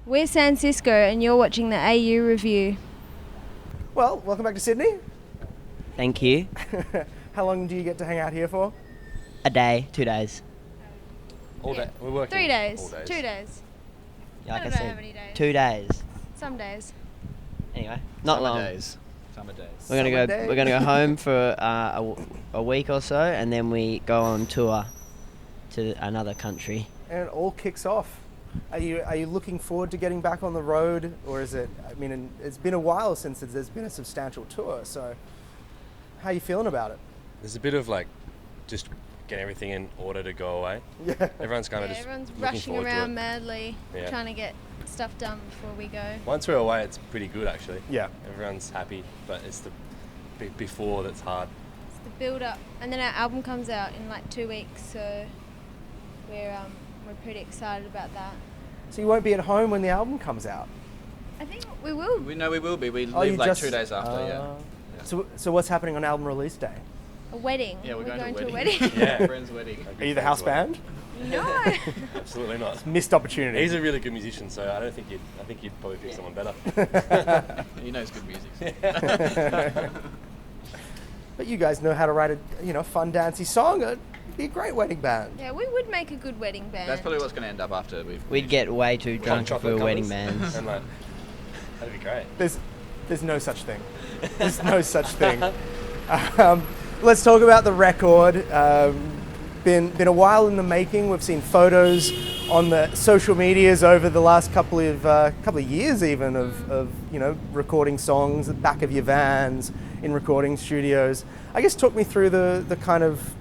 We're Cisco and you're watching the AU review. Well, welcome back to Sydney. Thank you. How long do you get to hang out here for? A day, 2 days. All day. We're working 3 days. all days. 2 days. Like I I don't know said, how many days. 2 days. Some days. Anyway, not long. Summer days. We're gonna Summer go. days. We're gonna go home for a week or so, and then we go on tour to another country. And it all kicks off. Are you looking forward to getting back on the road, or is it? I mean, it's been a while since there's been a substantial tour. So, how are you feeling about it? There's a bit of like, just get everything in order to go away. Yeah. Everyone's kind of just everyone's looking rushing forward to around it. madly, Yeah. trying to get stuff done before we go. Once we're away, it's pretty good actually. Yeah. Everyone's happy, but it's the before that's hard. It's the build up, and then our album comes out in like 2 weeks, so we're pretty excited about that. So you won't be at home when the album comes out. I think we will. We know we will be. We Oh, leave you like just- 2 days after, yeah. So what's happening on album release day? A wedding. Yeah, we're going to a a wedding. wedding. Yeah. Friend's wedding. Are you the house band? No. Absolutely not. Missed opportunity. He's a really good musician, so I think you'd probably pick someone better. He knows good music. But you guys know how to write a fun dancey song. It'd be a great wedding band. Yeah, we would make a good wedding band. That's probably what's going to end up after We'd get way too drunk if we chocolate were wedding colours. bands. And like, that'd be great. There's no such thing. There's no such thing. Let's talk about the record. Been a while in the making. We've seen photos on the social medias over the last couple of years, even of recording songs at the back of your vans in recording studios. I guess talk me through the kind of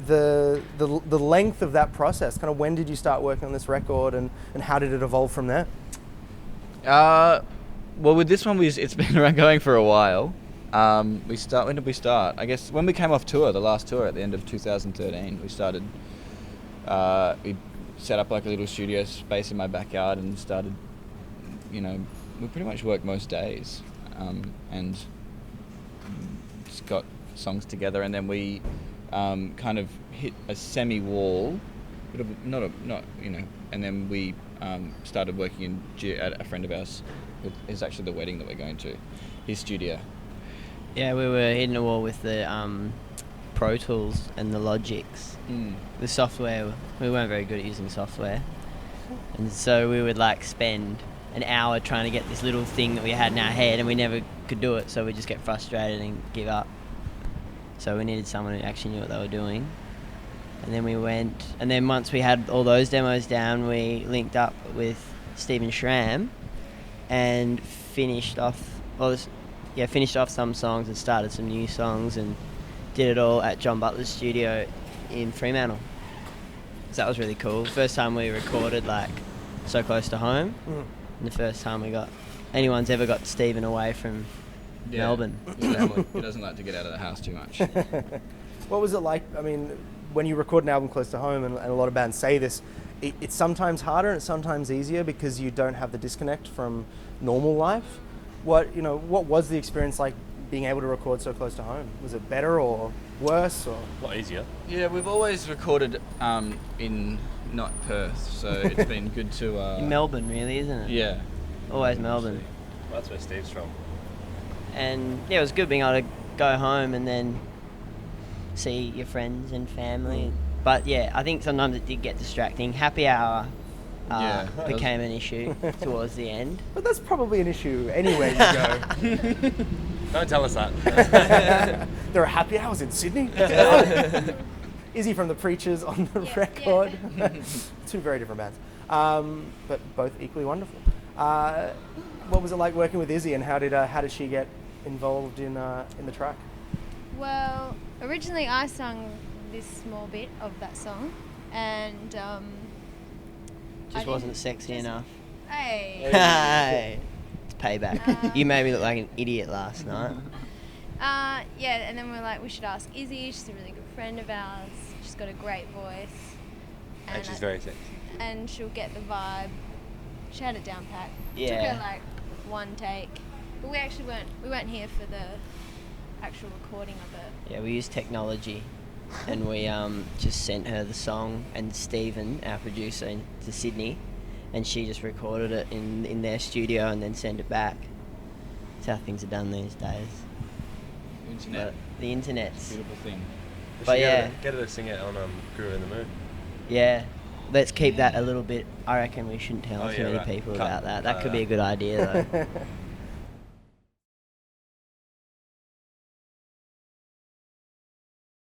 the length of that process. Kind of when did you start working on this record, and how did it evolve from there? Well, with this one, it's been around going for a while. When did we start? I guess when we came off tour, the last tour at the end of 2013, we started. We set up like a little studio space in my backyard and started. We pretty much worked most days, and just got songs together, and then we kind of hit a semi-wall, and then we started working at a friend of ours. It's actually the wedding that we're going to, his studio. Yeah, we were hitting a wall with the Pro Tools and the Logics. The software, we weren't very good at using software. And so we would like spend an hour trying to get this little thing that we had in our head, and we never could do it, so we just get frustrated and give up. So we needed someone who actually knew what they were doing. And then we went, and then once we had all those demos down, we linked up with Stephen Schramm and finished off some songs and started some new songs and did it all at John Butler's studio in Fremantle. So that was really cool. First time we recorded like so close to home, and the first time anyone's ever got Stephen away from Melbourne. Exactly. He doesn't like to get out of the house too much. What was it like? I mean, when you record an album close to home, and a lot of bands say this, it's sometimes harder and it's sometimes easier because you don't have the disconnect from normal life. What was the experience like being able to record so close to home? Was it better or worse or? A lot easier. Yeah, we've always recorded in not Perth, so it's been good to. In Melbourne, really, isn't it? Yeah. Always Melbourne. Well, that's where Steve's from. And yeah, it was good being able to go home and then see your friends and family. But yeah, I think sometimes it did get distracting. Happy hour became an issue towards the end. But that's probably an issue anywhere you go. Don't tell us that. There are happy hours in Sydney. Izzy from the Preachers on the record. Two very different bands, but both equally wonderful. What was it like working with Izzy, and how did she get involved in the track? Well, originally I sung this small bit of that song, and Just wasn't sexy enough. Hey. Hey, it's payback. You made me look like an idiot last night. Yeah, and then we're like, we should ask Izzy. She's a really good friend of ours. She's got a great voice, And she's very sexy. and she'll get the vibe. She had it down pat. Yeah. Took her like one take, but we weren't here for the actual recording of it. Yeah, we used technology, and we just sent her the song and Stephen, our producer, to Sydney, and she just recorded it in their studio and then sent it back. That's how things are done these days. Internet. But the internet's Beautiful thing. We But should yeah. get her to sing it on Groovin The Moo. yeah. Let's keep that a little bit. I reckon we shouldn't tell Oh, too yeah, many right. people Cut- about that. That cut could it be a good idea though.